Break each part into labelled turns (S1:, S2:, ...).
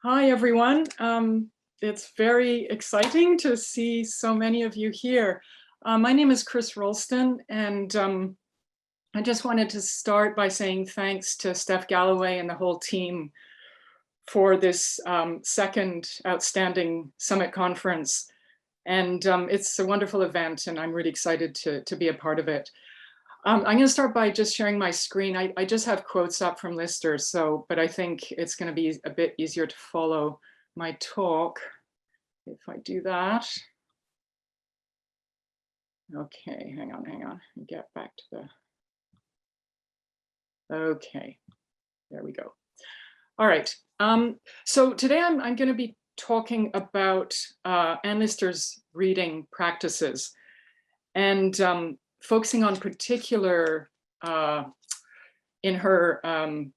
S1: Hi, everyone. It's very exciting to see so many of you here. My name is Chris Roulston, and I just wanted to start by saying thanks to Steph Galloway and the whole team for this second outstanding summit conference. And it's a wonderful event, and I'm really excited to be a part of it. I'm going to start by just sharing my screen. I just have quotes up from Lister, but I think it's going to be a bit easier to follow my talk if I do that. Okay, hang on, get back to okay, there we go. All right, so today I'm going to be talking about Anne Lister's reading practices and focusing on particular in her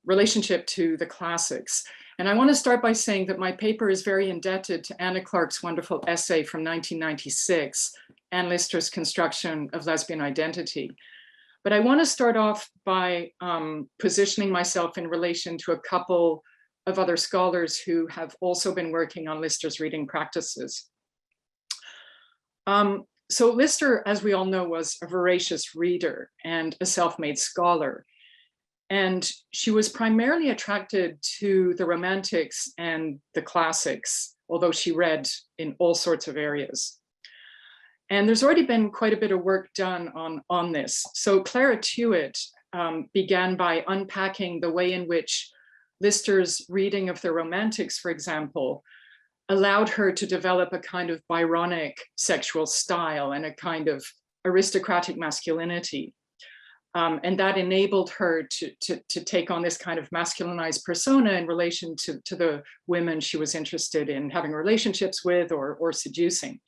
S1: relationship to the classics. And I want to start by saying that my paper is very indebted to Anna Clark's wonderful essay from 1996, Anne Lister's Construction of Lesbian Identity. But I want to start off by positioning myself in relation to a couple of other scholars who have also been working on Lister's reading practices. So Lister, as we all know, was a voracious reader and a self-made scholar. And she was primarily attracted to the Romantics and the classics, although she read in all sorts of areas. And there's already been quite a bit of work done on this. So Clara Tuitt began by unpacking the way in which Lister's reading of the Romantics, for example, allowed her to develop a kind of Byronic sexual style and a kind of aristocratic masculinity. And that enabled her to take on this kind of masculinized persona in relation to the women she was interested in having relationships with or seducing.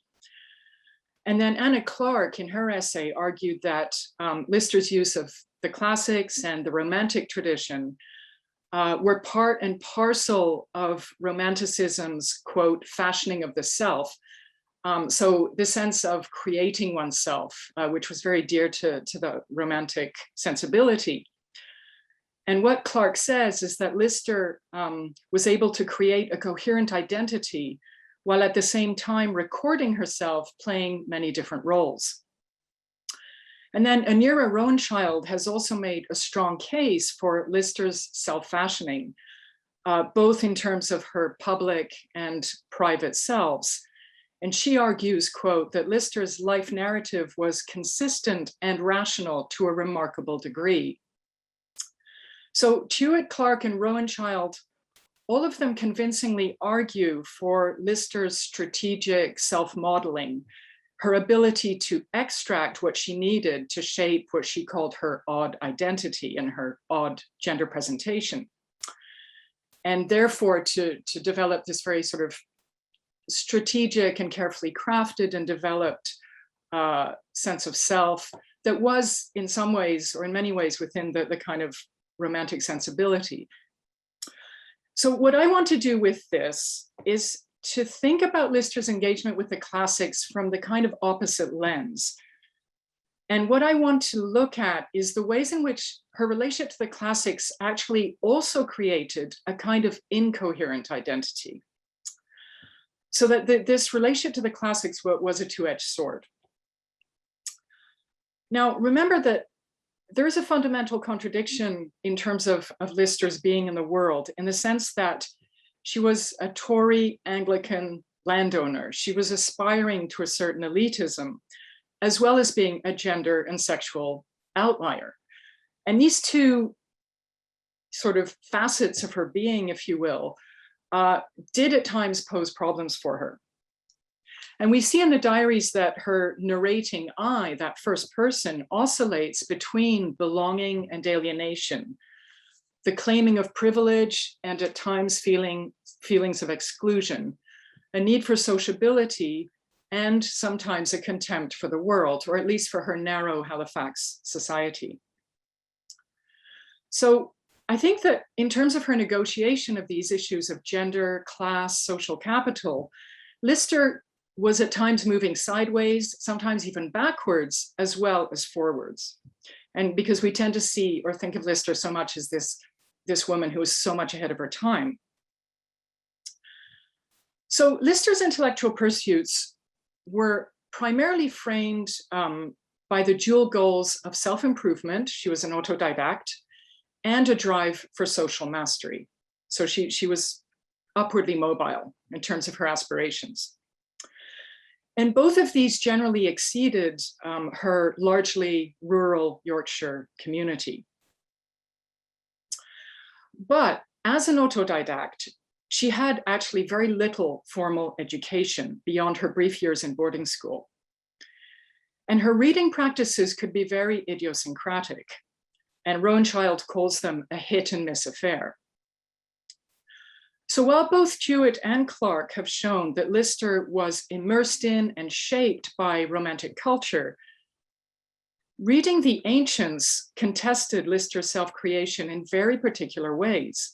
S1: And then Anna Clark, in her essay, argued that Lister's use of the classics and the Romantic tradition were part and parcel of Romanticism's, quote, fashioning of the self. So the sense of creating oneself, which was very dear to the Romantic sensibility. And what Clark says is that Lister was able to create a coherent identity while at the same time recording herself playing many different roles. And then Anira Roenchild has also made a strong case for Lister's self-fashioning, both in terms of her public and private selves. And she argues, quote, that Lister's life narrative was consistent and rational to a remarkable degree. So Tuitt, Clark, and Roenchild, all of them convincingly argue for Lister's strategic self-modeling, her ability to extract what she needed to shape what she called her odd identity and her odd gender presentation. And therefore to develop this very sort of strategic and carefully crafted and developed sense of self that was in some ways or in many ways within the kind of Romantic sensibility. So what I want to do with this is to think about Lister's engagement with the classics from the kind of opposite lens. And what I want to look at is the ways in which her relationship to the classics actually also created a kind of incoherent identity. So that this relationship to the classics was a two-edged sword. Now, remember that there's a fundamental contradiction in terms of Lister's being in the world, in the sense that she was a Tory Anglican landowner. She was aspiring to a certain elitism, as well as being a gender and sexual outlier. And these two sort of facets of her being, if you will, did at times pose problems for her. And we see in the diaries that her narrating I, that first person, oscillates between belonging and alienation, the claiming of privilege and at times feelings of exclusion, a need for sociability, and sometimes a contempt for the world, or at least for her narrow Halifax society. So I think that in terms of her negotiation of these issues of gender, class, social capital, Lister was at times moving sideways, sometimes even backwards, as well as forwards. And because we tend to see or think of Lister so much as this woman who was so much ahead of her time. So Lister's intellectual pursuits were primarily framed by the dual goals of self-improvement. She was an autodidact, and a drive for social mastery. So she was upwardly mobile in terms of her aspirations. And both of these generally exceeded her largely rural Yorkshire community. But as an autodidact, she had actually very little formal education beyond her brief years in boarding school. And her reading practices could be very idiosyncratic, and Rothschild calls them a hit and miss affair. So while both Jewett and Clark have shown that Lister was immersed in and shaped by Romantic culture, reading the ancients contested Lister's self-creation in very particular ways.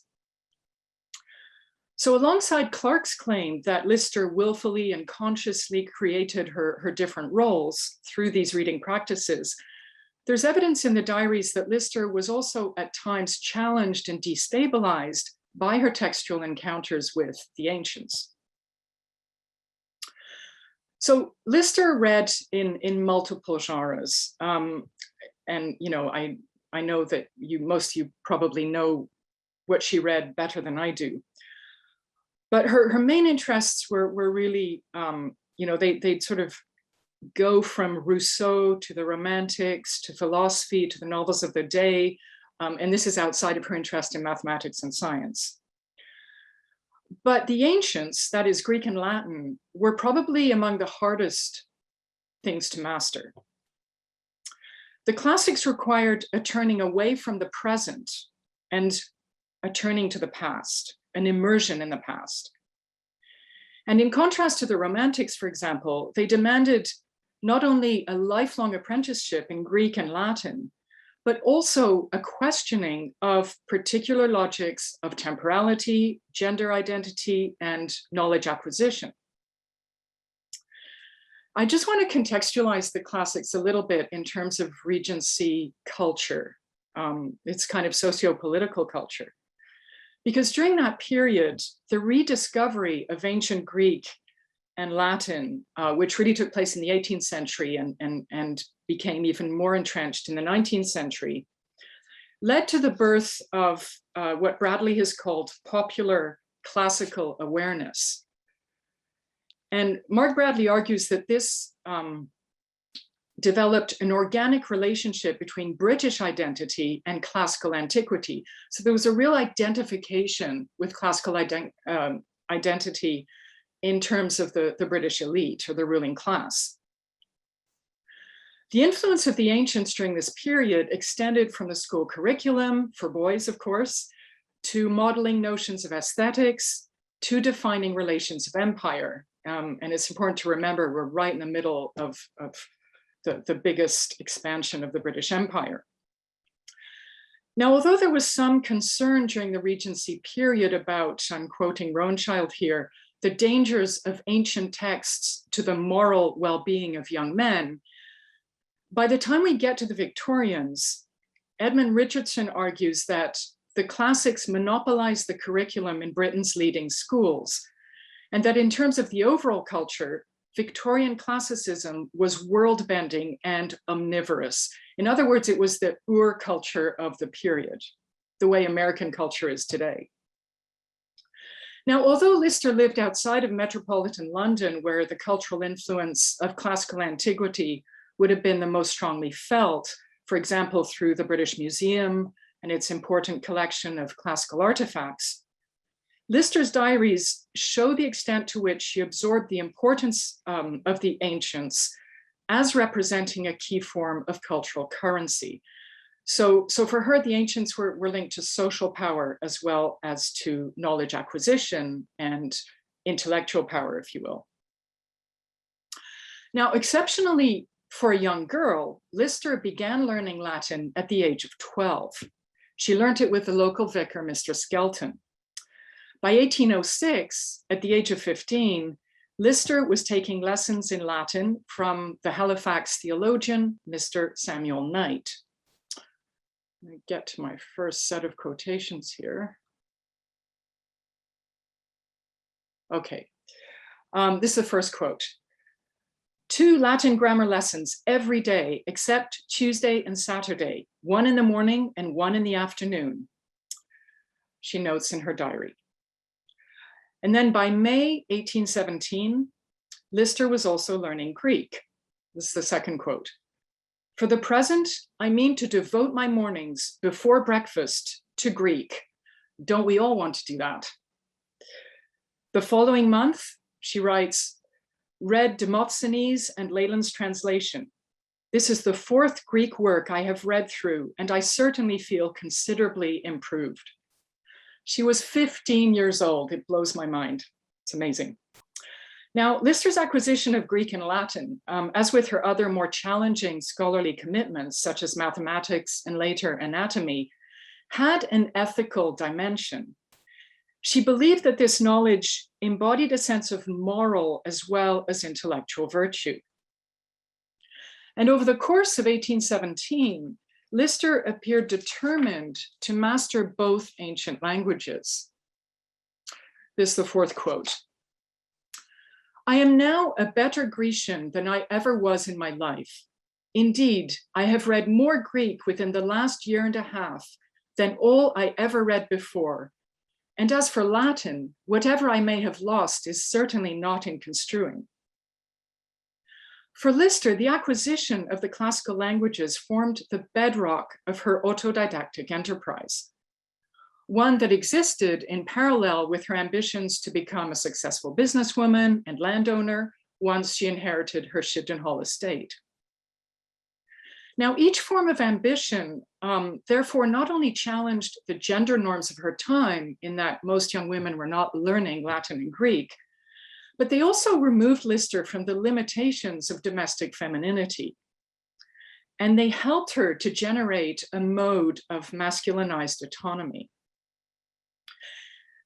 S1: So alongside Clark's claim that Lister willfully and consciously created her different roles through these reading practices, there's evidence in the diaries that Lister was also at times challenged and destabilized by her textual encounters with the ancients. So Lister read in multiple genres. And I know that most of you probably know what she read better than I do. But her main interests were really, they'd sort of go from Rousseau to the Romantics, to philosophy, to the novels of the day. And this is outside of her interest in mathematics and science. But the ancients, that is Greek and Latin, were probably among the hardest things to master. The classics required a turning away from the present and a turning to the past, an immersion in the past. And in contrast to the Romantics, for example, they demanded not only a lifelong apprenticeship in Greek and Latin, but also a questioning of particular logics of temporality, gender identity, and knowledge acquisition. I just want to contextualize the classics a little bit in terms of Regency culture. It's kind of socio-political culture. Because during that period, the rediscovery of ancient Greek and Latin, which really took place in the 18th century and became even more entrenched in the 19th century, led to the birth of what Bradley has called popular classical awareness. And Mark Bradley argues that this developed an organic relationship between British identity and classical antiquity. So there was a real identification with classical identity in terms of the British elite or the ruling class. The influence of the ancients during this period extended from the school curriculum, for boys, of course, to modeling notions of aesthetics, to defining relations of empire. And it's important to remember we're right in the middle of the biggest expansion of the British Empire. Now, although there was some concern during the Regency period about, I'm quoting Rothschild here, the dangers of ancient texts to the moral well-being of young men, by the time we get to the Victorians, Edmund Richardson argues that the classics monopolized the curriculum in Britain's leading schools, and that in terms of the overall culture, Victorian classicism was world-bending and omnivorous. In other words, it was the culture of the period, the way American culture is today. Now, although Lister lived outside of metropolitan London, where the cultural influence of classical antiquity would have been the most strongly felt, for example, through the British Museum and its important collection of classical artifacts, Lister's diaries show the extent to which she absorbed the importance of the ancients as representing a key form of cultural currency. So for her, the ancients were linked to social power as well as to knowledge acquisition and intellectual power, if you will. Now, exceptionally for a young girl, Lister began learning Latin at the age of 12. She learned it with the local vicar, Mr. Skelton. By 1806, at the age of 15, Lister was taking lessons in Latin from the Halifax theologian, Mr. Samuel Knight. Let me get to my first set of quotations here. Okay. This is the first quote. 2 Latin grammar lessons every day, except Tuesday and Saturday, 1 in the morning and 1 in the afternoon, she notes in her diary. And then by May 1817, Lister was also learning Greek. This is the second quote. For the present, I mean to devote my mornings before breakfast to Greek. Don't we all want to do that? The following month, she writes, read Demosthenes and Leland's translation. This is the 4th Greek work I have read through, and I certainly feel considerably improved. She was 15 years old. It blows my mind. It's amazing. Now, Lister's acquisition of Greek and Latin, as with her other more challenging scholarly commitments, such as mathematics and later anatomy, had an ethical dimension. She believed that this knowledge embodied a sense of moral as well as intellectual virtue. And over the course of 1817, Lister appeared determined to master both ancient languages. This is the 4th quote. I am now a better Grecian than I ever was in my life. Indeed, I have read more Greek within the last year and a half than all I ever read before. And as for Latin, whatever I may have lost is certainly not in construing. For Lister, the acquisition of the classical languages formed the bedrock of her autodidactic enterprise, one that existed in parallel with her ambitions to become a successful businesswoman and landowner once she inherited her Shibden Hall estate. Now, each form of ambition, therefore, not only challenged the gender norms of her time in that most young women were not learning Latin and Greek, but they also removed Lister from the limitations of domestic femininity. And they helped her to generate a mode of masculinized autonomy.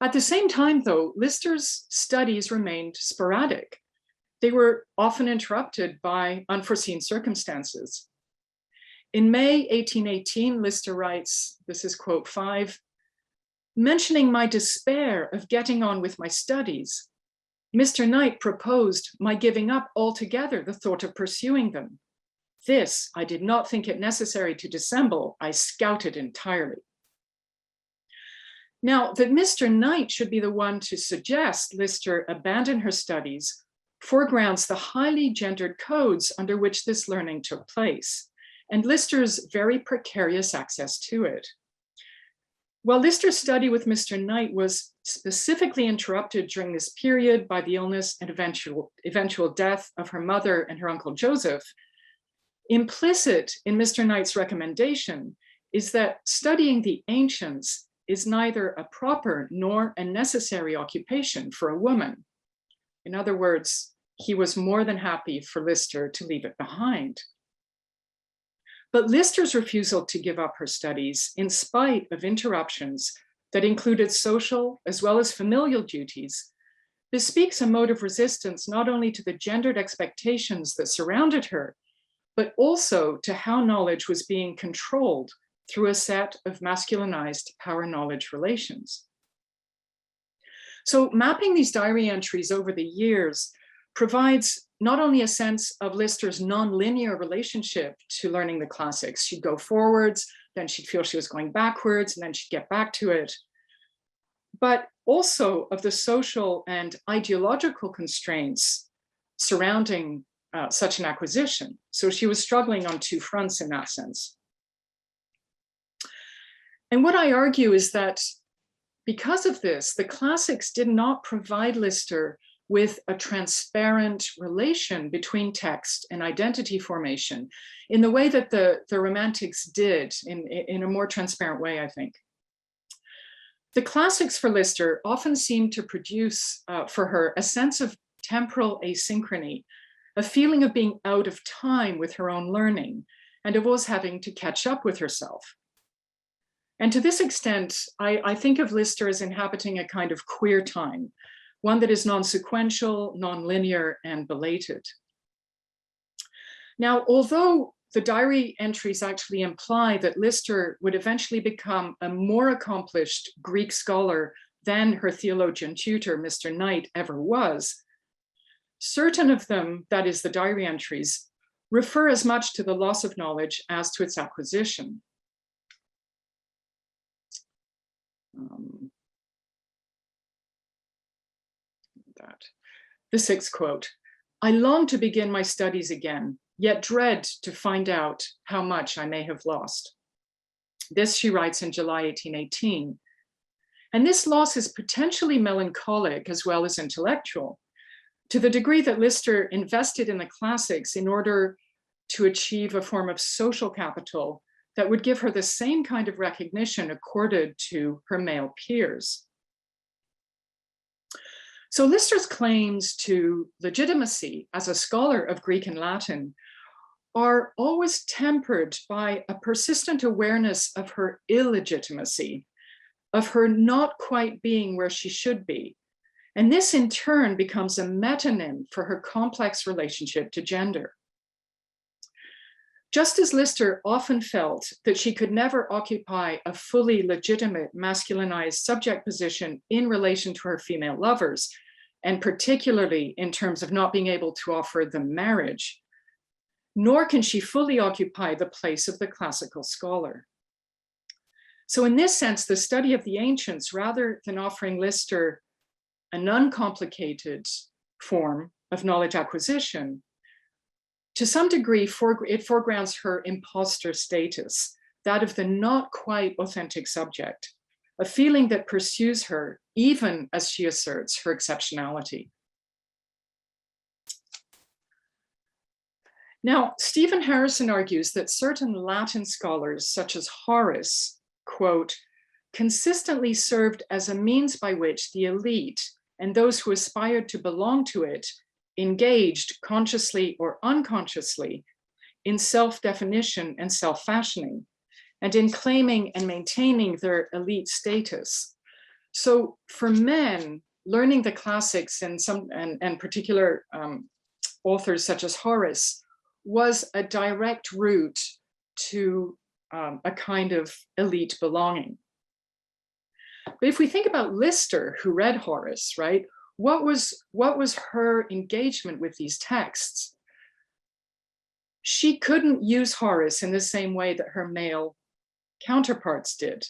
S1: At the same time, though, Lister's studies remained sporadic. They were often interrupted by unforeseen circumstances. In May 1818, Lister writes, this is quote 5, mentioning my despair of getting on with my studies, Mr. Knight proposed my giving up altogether the thought of pursuing them. This I did not think it necessary to dissemble. I scouted entirely. Now, that Mr. Knight should be the one to suggest Lister abandon her studies foregrounds the highly gendered codes under which this learning took place, and Lister's very precarious access to it. While Lister's study with Mr. Knight was specifically interrupted during this period by the illness and eventual death of her mother and her uncle Joseph, implicit in Mr. Knight's recommendation is that studying the ancients is neither a proper nor a necessary occupation for a woman. In other words, he was more than happy for Lister to leave it behind. But Lister's refusal to give up her studies, in spite of interruptions that included social as well as familial duties, bespeaks a mode of resistance not only to the gendered expectations that surrounded her, but also to how knowledge was being controlled through a set of masculinized power-knowledge relations. So mapping these diary entries over the years provides not only a sense of Lister's nonlinear relationship to learning the classics. She'd go forwards, then she'd feel she was going backwards, and then she'd get back to it, but also of the social and ideological constraints surrounding such an acquisition. So she was struggling on 2 fronts in that sense. And what I argue is that because of this, the classics did not provide Lister with a transparent relation between text and identity formation in the way that the Romantics did, in a more transparent way, I think. The classics for Lister often seemed to produce for her a sense of temporal asynchrony, a feeling of being out of time with her own learning, and of always having to catch up with herself. And to this extent, I think of Lister as inhabiting a kind of queer time, one that is non-sequential, non-linear, and belated. Now, although the diary entries actually imply that Lister would eventually become a more accomplished Greek scholar than her theologian tutor, Mr. Knight, ever was, Certain of them, that is the diary entries, refer as much to the loss of knowledge as to its acquisition. The sixth quote, "I long to begin my studies again, yet dread to find out how much I may have lost." This she writes in July 1818. And this loss is potentially melancholic as well as intellectual, to the degree that Lister invested in the classics in order to achieve a form of social capital that would give her the same kind of recognition accorded to her male peers. So Lister's claims to legitimacy as a scholar of Greek and Latin are always tempered by a persistent awareness of her illegitimacy, of her not quite being where she should be. And this in turn becomes a metonym for her complex relationship to gender. Just as Lister often felt that she could never occupy a fully legitimate masculinized subject position in relation to her female lovers, and particularly in terms of not being able to offer them marriage, nor can she fully occupy the place of the classical scholar. So in this sense, the study of the ancients, rather than offering Lister an uncomplicated form of knowledge acquisition, to some degree, it foregrounds her imposter status, that of the not quite authentic subject, a feeling that pursues her even as she asserts her exceptionality. Now, Stephen Harrison argues that certain Latin scholars, such as Horace, quote, consistently served as a means by which the elite and those who aspired to belong to it engaged consciously or unconsciously in self-definition and self-fashioning, and in claiming and maintaining their elite status. So for men, learning the classics and particular authors such as Horace was a direct route to a kind of elite belonging. But if we think about Lister, who read Horace, right? What was her engagement with these texts? She couldn't use Horace in the same way that her male counterparts did.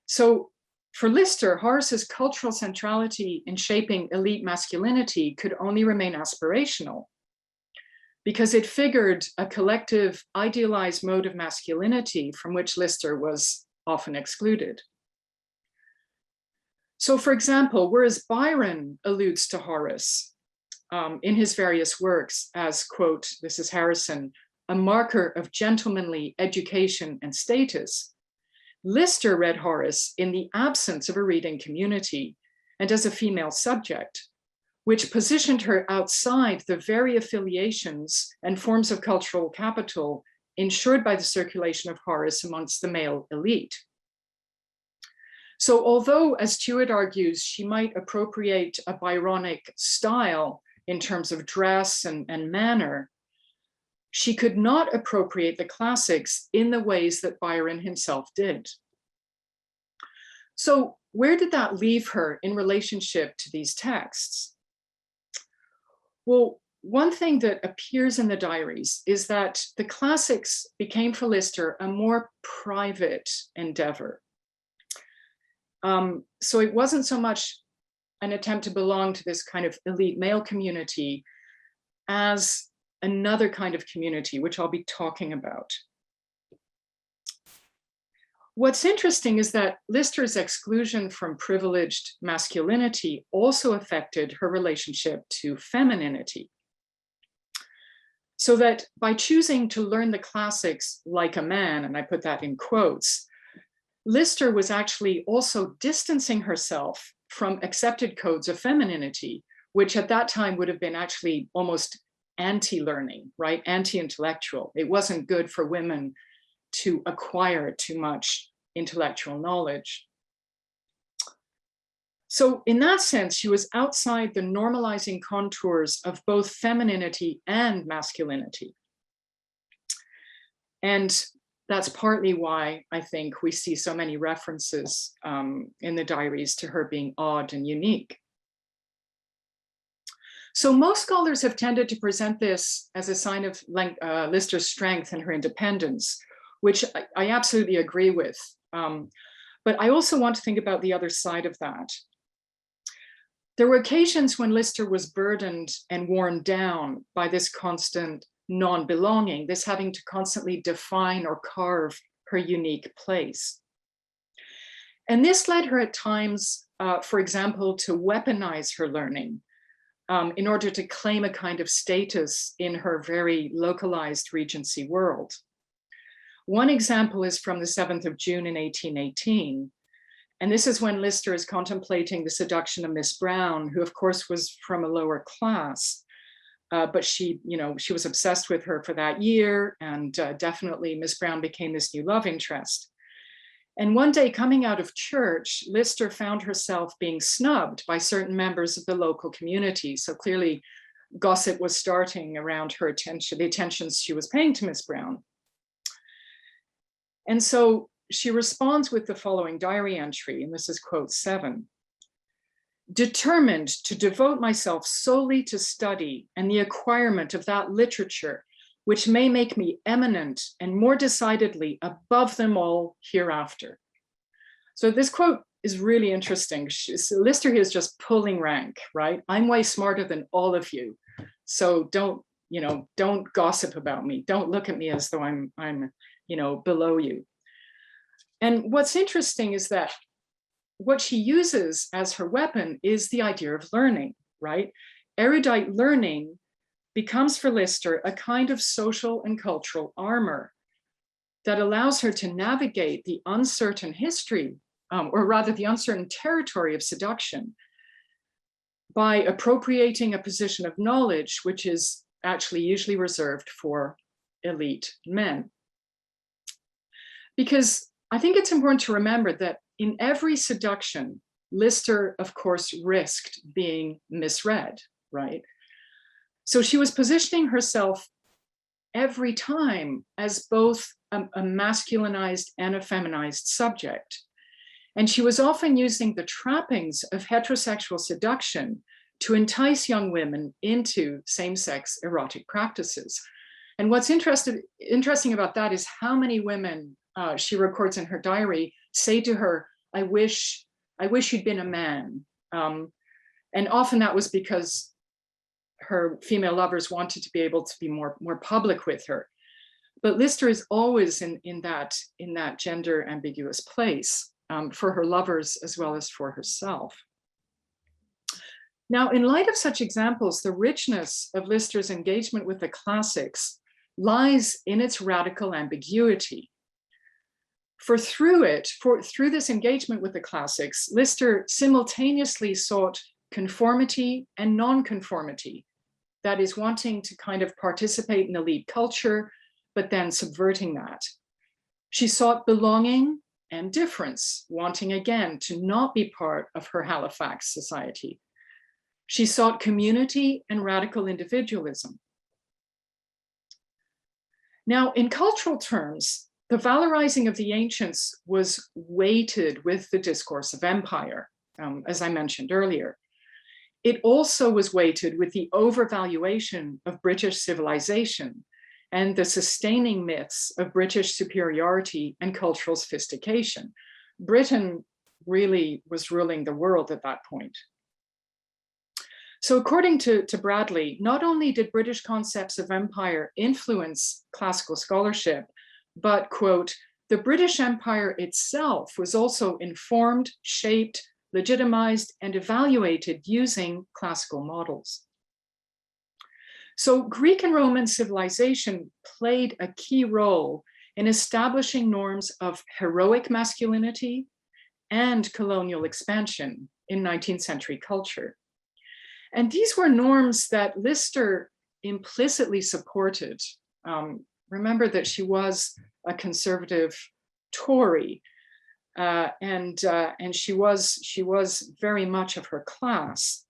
S1: So for Lister, Horace's cultural centrality in shaping elite masculinity could only remain aspirational, because it figured a collective idealized mode of masculinity from which Lister was often excluded. So for example, whereas Byron alludes to Horace in his various works as, quote, this is Harrison, a marker of gentlemanly education and status, Lister read Horace in the absence of a reading community and as a female subject, which positioned her outside the very affiliations and forms of cultural capital ensured by the circulation of Horace amongst the male elite. So although, as Tuitt argues, she might appropriate a Byronic style in terms of dress and manner, she could not appropriate the classics in the ways that Byron himself did. So where did that leave her in relationship to these texts? Well, one thing that appears in the diaries is that the classics became for Lister a more private endeavor. So it wasn't so much an attempt to belong to this kind of elite male community as another kind of community, which I'll be talking about. What's interesting is that Lister's exclusion from privileged masculinity also affected her relationship to femininity. So that by choosing to learn the classics like a man, and I put that in quotes, Lister was actually also distancing herself from accepted codes of femininity, which at that time would have been actually almost anti-learning, right? Anti-intellectual. It wasn't good for women to acquire too much intellectual knowledge. So in that sense, she was outside the normalizing contours of both femininity and masculinity. And that's partly why I think we see so many references in the diaries to her being odd and unique. So most scholars have tended to present this as a sign of Lister's strength and her independence, which I absolutely agree with. But I also want to think about the other side of that. There were occasions when Lister was burdened and worn down by this constant non-belonging, this having to constantly define or carve her unique place. And this led her at times, for example, to weaponize her learning in order to claim a kind of status in her very localized Regency world. One example is from the 7th of June in 1818. And this is when Lister is contemplating the seduction of Miss Brown, who of course was from a lower class, but she was obsessed with her for that year, and definitely Miss Brown became this new love interest. And one day coming out of church, Lister found herself being snubbed by certain members of the local community. So clearly gossip was starting around her attention, the attentions she was paying to Miss Brown. And so she responds with the following diary entry, and this is quote 7. Determined to devote myself solely to study and the acquirement of that literature which may make me eminent and more decidedly above them all hereafter. So this quote is really interesting. Lister here is just pulling rank, right? I'm way smarter than all of you. So don't gossip about me. Don't look at me as though I'm below you. And what's interesting is that what she uses as her weapon is the idea of learning, right? Erudite learning becomes for Lister a kind of social and cultural armor that allows her to navigate the uncertain history, or rather the uncertain territory of seduction, by appropriating a position of knowledge, which is actually usually reserved for elite men. Because I think it's important to remember that in every seduction, Lister, of course, risked being misread, right? So she was positioning herself every time as both a masculinized and a feminized subject. And she was often using the trappings of heterosexual seduction to entice young women into same-sex erotic practices. And what's interesting about that is how many women she records in her diary say to her, I wish you'd been a man. And often that was because her female lovers wanted to be able to be more public with her. But Lister is always in that gender ambiguous place for her lovers as well as for herself. Now, in light of such examples, the richness of Lister's engagement with the classics lies in its radical ambiguity. For through this engagement with the classics, Lister simultaneously sought conformity and non-conformity. That is, wanting to kind of participate in elite culture, but then subverting that. She sought belonging and difference, wanting again to not be part of her Halifax society. She sought community and radical individualism. Now, in cultural terms, the valorizing of the ancients was weighted with the discourse of empire, as I mentioned earlier. It also was weighted with the overvaluation of British civilization and the sustaining myths of British superiority and cultural sophistication. Britain really was ruling the world at that point. So according to Bradley, not only did British concepts of empire influence classical scholarship, but, quote, the British Empire itself was also informed, shaped, legitimized, and evaluated using classical models. So Greek and Roman civilization played a key role in establishing norms of heroic masculinity and colonial expansion in 19th century culture. And these were norms that Lister implicitly supported. Remember that she was a conservative Tory, and she was very much of her class.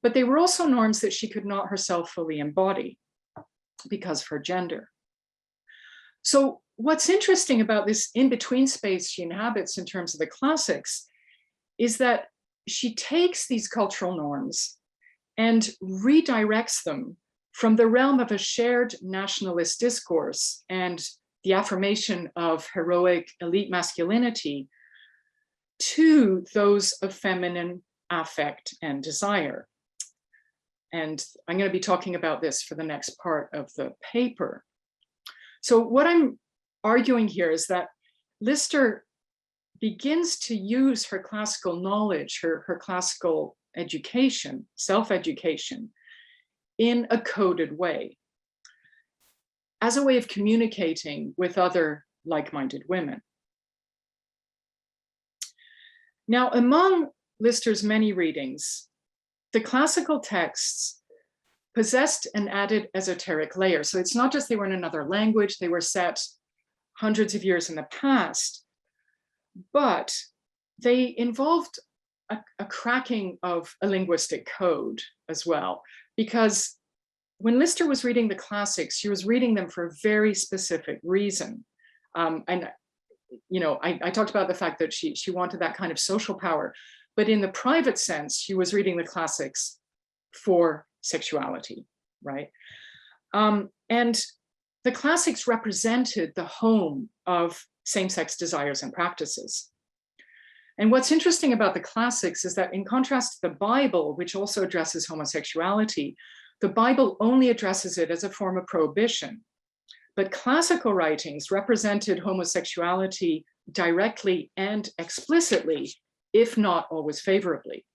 S1: But they were also norms that she could not herself fully embody because of her gender. So what's interesting about this in-between space she inhabits in terms of the classics is that she takes these cultural norms and redirects them from the realm of a shared nationalist discourse and the affirmation of heroic elite masculinity to those of feminine affect and desire. And I'm going to be talking about this for the next part of the paper. So what I'm arguing here is that Lister begins to use her classical knowledge, her classical education, self-education, in a coded way, as a way of communicating with other like-minded women. Now, among Lister's many readings, the classical texts possessed an added esoteric layer. So it's not just they were in another language, they were set hundreds of years in the past, but they involved a cracking of a linguistic code as well. Because when Lister was reading the classics, she was reading them for a very specific reason. And you know, I talked about the fact that she wanted that kind of social power, but in the private sense, she was reading the classics for sexuality, right? And the classics represented the home of same-sex desires and practices. And what's interesting about the classics is that in contrast to the Bible, which also addresses homosexuality, the Bible only addresses it as a form of prohibition. But classical writings represented homosexuality directly and explicitly, if not always favorably.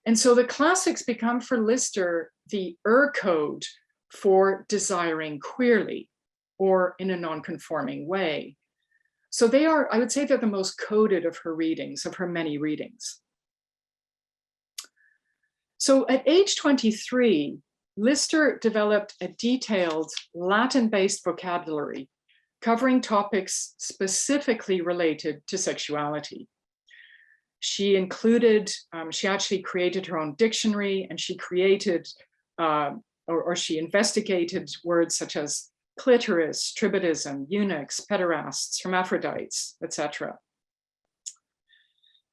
S1: And so the classics become for Lister the code for desiring queerly or in a non-conforming way. So they are, I would say they're the most coded of her readings, of her many readings. So at age 23, Lister developed a detailed Latin-based vocabulary covering topics specifically related to sexuality. She included, she actually created her own dictionary, and she created, or she investigated words such as clitoris, tribadism, eunuchs, pederasts, hermaphrodites, etc.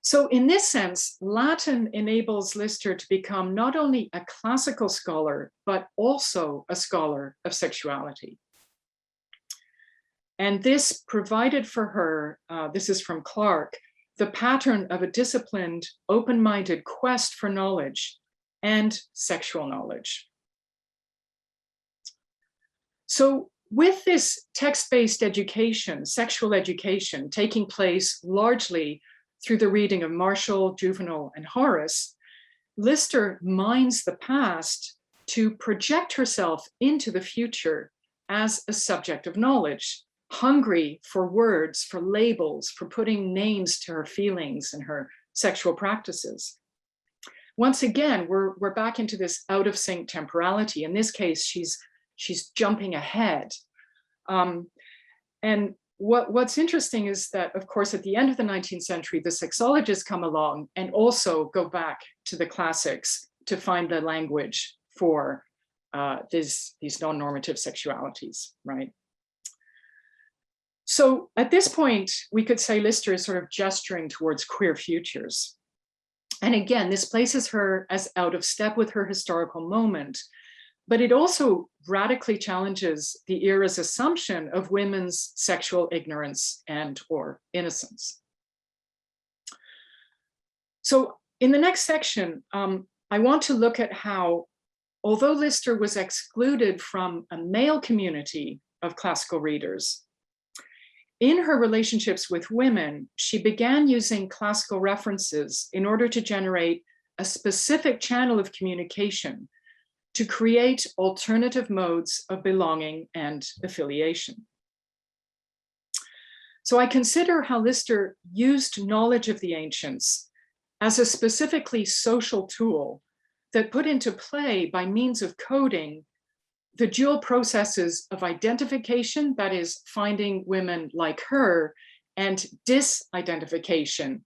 S1: So in this sense, Latin enables Lister to become not only a classical scholar, but also a scholar of sexuality. And this provided for her, this is from Clark, the pattern of a disciplined, open-minded quest for knowledge and sexual knowledge. So with this text-based education, sexual education, taking place largely through the reading of Martial, Juvenal, and Horace, Lister mines the past to project herself into the future as a subject of knowledge, hungry for words, for labels, for putting names to her feelings and her sexual practices. Once again, we're back into this out of sync temporality. In this case, she's jumping ahead. And what's interesting is that, of course, at the end of the 19th century, the sexologists come along and also go back to the classics to find the language for these non-normative sexualities, right? So at this point, we could say Lister is sort of gesturing towards queer futures. And again, this places her as out of step with her historical moment, but it also radically challenges the era's assumption of women's sexual ignorance and or innocence. So in the next section, I want to look at how, although Lister was excluded from a male community of classical readers, in her relationships with women, she began using classical references in order to generate a specific channel of communication to create alternative modes of belonging and affiliation. So I consider how Lister used knowledge of the ancients as a specifically social tool that put into play, by means of coding, the dual processes of identification, that is, finding women like her, and disidentification,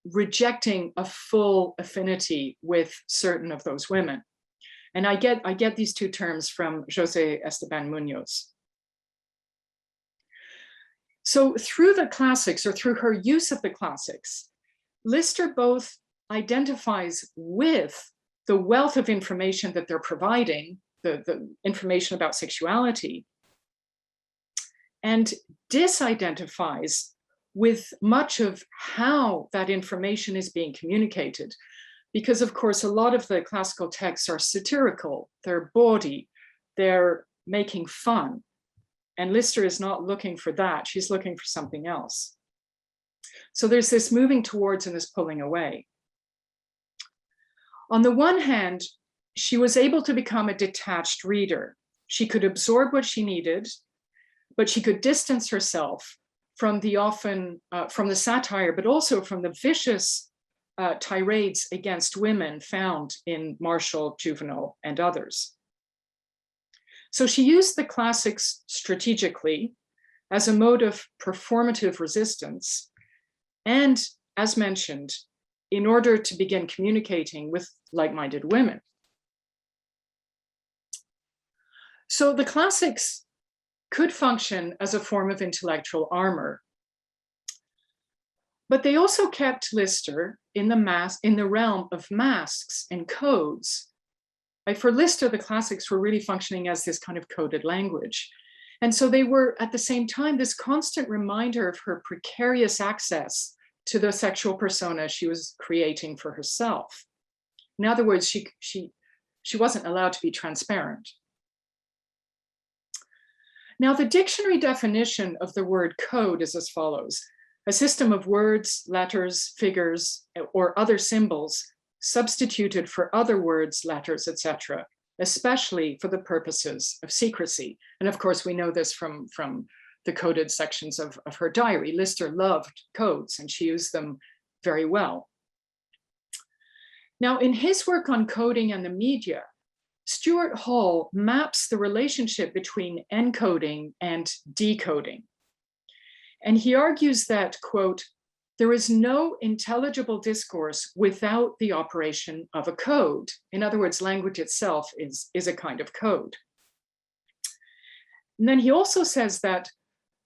S1: rejecting a full affinity with certain of those women. And I get these two terms from José Esteban Muñoz. So through the classics, or through her use of the classics, Lister both identifies with the wealth of information that they're providing, the information about sexuality, and disidentifies with much of how that information is being communicated. Because of course, a lot of the classical texts are satirical, they're bawdy, they're making fun. And Lister is not looking for that, she's looking for something else. So there's this moving towards and this pulling away. On the one hand, she was able to become a detached reader. She could absorb what she needed, but she could distance herself from the from the satire, but also from the vicious tirades against women found in Marshall, Juvenal, and others. So she used the classics strategically as a mode of performative resistance, and as mentioned, in order to begin communicating with like-minded women. So the classics could function as a form of intellectual armor, but they also kept Lister in the realm of masks and codes. Like for Lister, the classics were really functioning as this kind of coded language. And so they were at the same time this constant reminder of her precarious access to the sexual persona she was creating for herself. In other words, she wasn't allowed to be transparent. Now, the dictionary definition of the word code is as follows: a system of words, letters, figures, or other symbols substituted for other words, letters, etc., especially for the purposes of secrecy. And of course, we know this from the coded sections of her diary. Lister loved codes and she used them very well. Now, in his work on coding and the media, Stuart Hall maps the relationship between encoding and decoding. And he argues that, quote, there is no intelligible discourse without the operation of a code. In other words, language itself is a kind of code. And then he also says that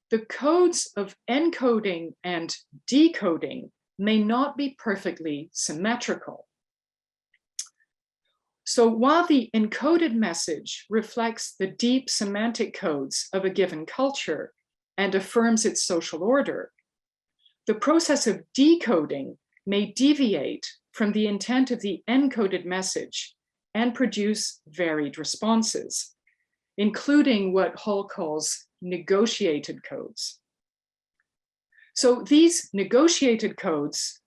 S1: the codes of encoding and decoding may not be perfectly symmetrical. So while the encoded message reflects the deep semantic codes of a given culture and affirms its social order, the process of decoding may deviate from the intent of the encoded message and produce varied responses, including what Hall calls negotiated codes. So these negotiated codes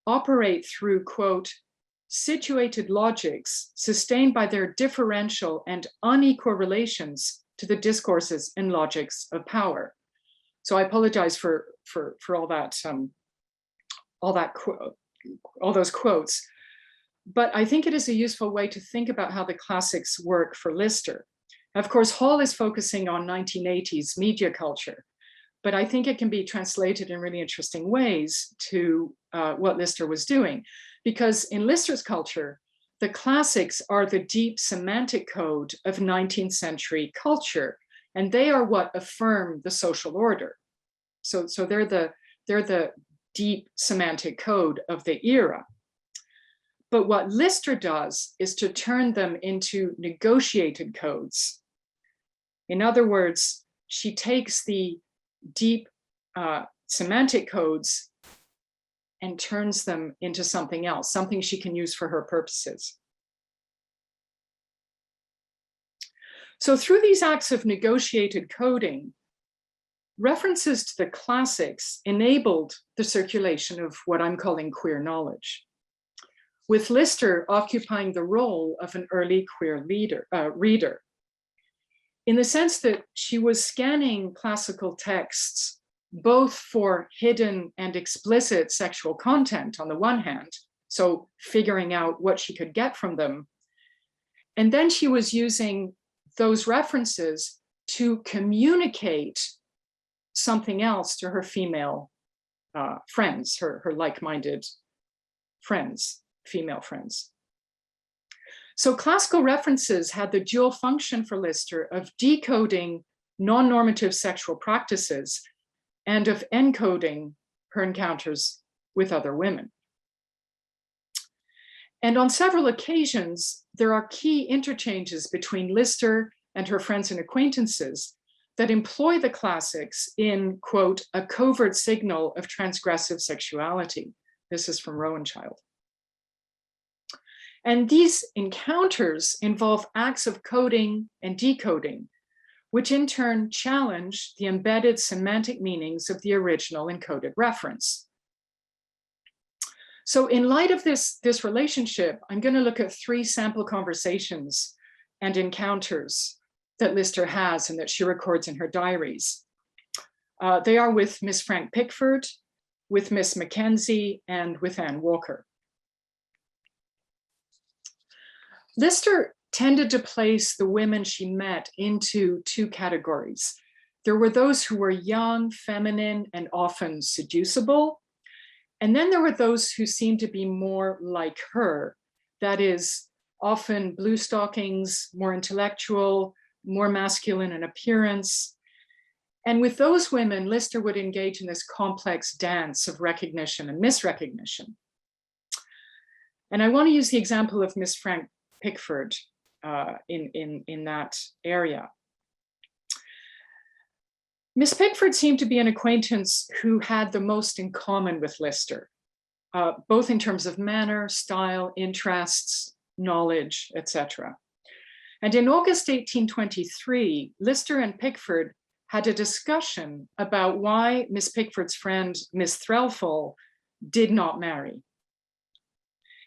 S1: operate through, quote, situated logics sustained by their differential and unequal relations to the discourses and logics of power. So I apologize for all those quotes, but I think it is a useful way to think about how the classics work for Lister. Of course, Hall is focusing on 1980s media culture, but I think it can be translated in really interesting ways to what Lister was doing. Because in Lister's culture, the classics are the deep semantic code of 19th century culture, and they are what affirm the social order. So they're the deep semantic code of the era. But what Lister does is to turn them into negotiated codes. In other words, she takes the deep semantic codes and turns them into something else, something she can use for her purposes. So through these acts of negotiated coding, references to the classics enabled the circulation of what I'm calling queer knowledge, with Lister occupying the role of an early queer reader, in the sense that she was scanning classical texts both for hidden and explicit sexual content on the one hand, so figuring out what she could get from them. And then she was using those references to communicate something else to her female friends, her like-minded friends, female friends. So classical references had the dual function for Lister of decoding non-normative sexual practices and of encoding her encounters with other women. And on several occasions, there are key interchanges between Lister and her friends and acquaintances that employ the classics in, quote, a covert signal of transgressive sexuality. This is from Rowenchild. And these encounters involve acts of coding and decoding, which in turn challenge the embedded semantic meanings of the original encoded reference. So in light of this relationship, I'm going to look at 3 sample conversations and encounters that Lister has and that she records in her diaries. They are with Miss Frank Pickford, with Miss Mackenzie, and with Anne Walker. Lister tended to place the women she met into 2 categories. There were those who were young, feminine, and often seducible. And then there were those who seemed to be more like her, that is, often blue stockings, more intellectual, more masculine in appearance. And with those women, Lister would engage in this complex dance of recognition and misrecognition. And I want to use the example of Miss Frank Pickford in that area. Miss Pickford seemed to be an acquaintance who had the most in common with Lister, both in terms of manner, style, interests, knowledge, etc. And in August 1823, Lister and Pickford had a discussion about why Miss Pickford's friend, Miss Threlfall, did not marry.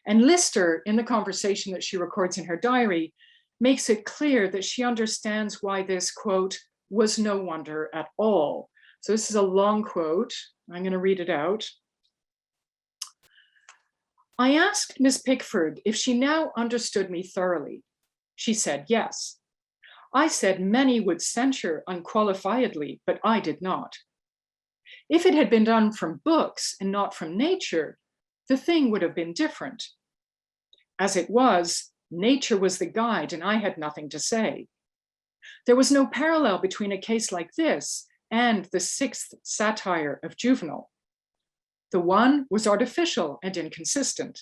S1: And Lister, in the conversation that she records in her diary, makes it clear that she understands why this, quote, was no wonder at all. So this is a long quote. I'm going to read it out. I asked Miss Pickford if she now understood me thoroughly. She said yes. I said many would censure unqualifiedly, but I did not. If it had been done from books and not from nature, the thing would have been different. As it was, nature was the guide and I had nothing to say. There was no parallel between a case like this and the 6th satire of Juvenal. The one was artificial and inconsistent.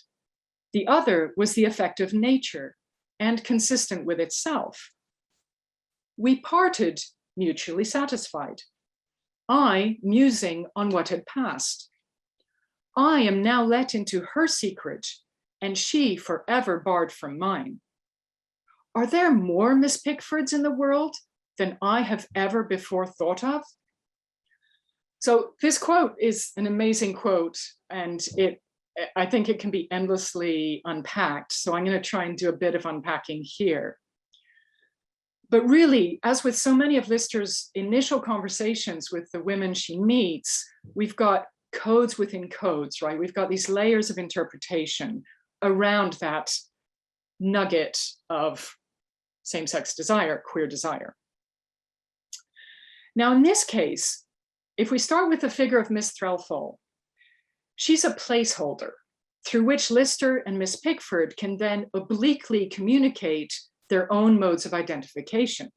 S1: The other was the effect of nature and consistent with itself. We parted mutually satisfied. I musing on what had passed. I am now let into her secret, and she forever barred from mine. Are there more Miss Pickfords in the world than I have ever before thought of? So this quote is an amazing quote, and I think it can be endlessly unpacked. So I'm going to try and do a bit of unpacking here. But really, as with so many of Lister's initial conversations with the women she meets, we've got codes within codes, right? We've got these layers of interpretation around that nugget of same-sex desire, queer desire. Now, in this case, if we start with the figure of Miss Threlfall, she's a placeholder through which Lister and Miss Pickford can then obliquely communicate their own modes of identification.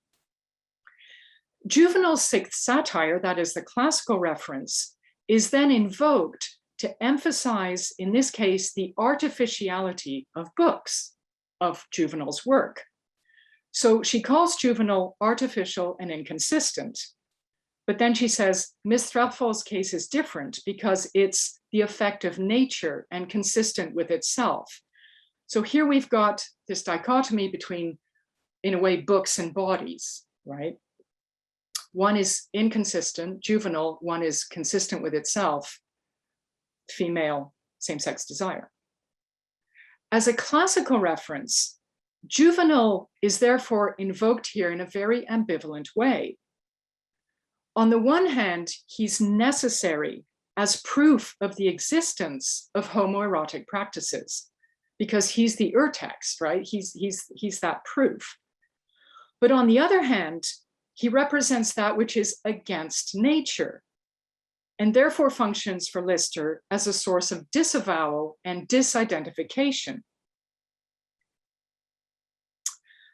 S1: Juvenal's 6th satire, that is the classical reference, is then invoked to emphasize, in this case, the artificiality of books, of Juvenal's work. So she calls Juvenal artificial and inconsistent. But then she says, Miss Threlfall's case is different because it's the effect of nature and consistent with itself. So here we've got this dichotomy between, in a way, books and bodies, right? One is inconsistent, Juvenal, one is consistent with itself, female, same-sex desire. As a classical reference, Juvenal is therefore invoked here in a very ambivalent way. On the one hand, he's necessary as proof of the existence of homoerotic practices, because he's the urtext, right? He's that proof. But on the other hand, he represents that which is against nature, and therefore functions for Lister as a source of disavowal and disidentification.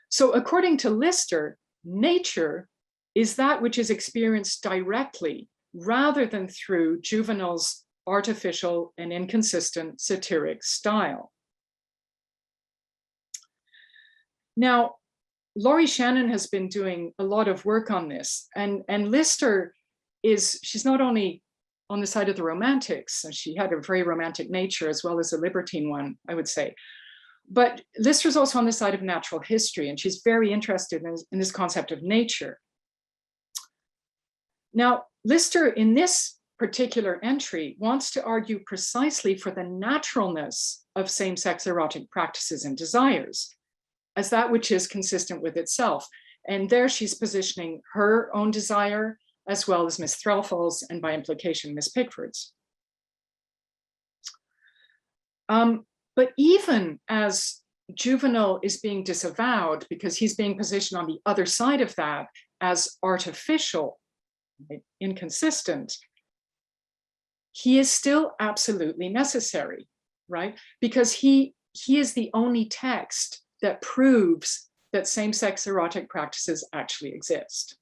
S1: So according to Lister, nature is that which is experienced directly rather than through Juvenal's artificial and inconsistent satiric style. Now, Laurie Shannon has been doing a lot of work on this, and Lister she's not only on the side of the romantics, and she had a very romantic nature as well as a libertine one, I would say. But Lister's also on the side of natural history, and she's very interested in this concept of nature. Now, Lister, in this particular entry, wants to argue precisely for the naturalness of same-sex erotic practices and desires as that which is consistent with itself. And there she's positioning her own desire as well as Miss Threlfall's, and by implication, Miss Pickford's. But even as Juvenal is being disavowed because he's being positioned on the other side of that as artificial, inconsistent, he is still absolutely necessary, right? Because he is the only text that proves that same-sex erotic practices actually exist.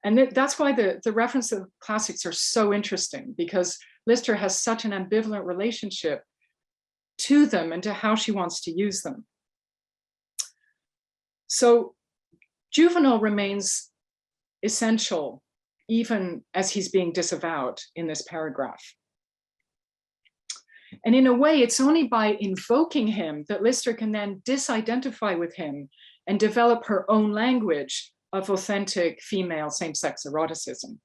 S1: And that's why the reference to the classics are so interesting, because Lister has such an ambivalent relationship to them and to how she wants to use them. So Juvenal remains essential even as he's being disavowed in this paragraph. And in a way, it's only by invoking him that Lister can then disidentify with him and develop her own language of authentic female same-sex eroticism.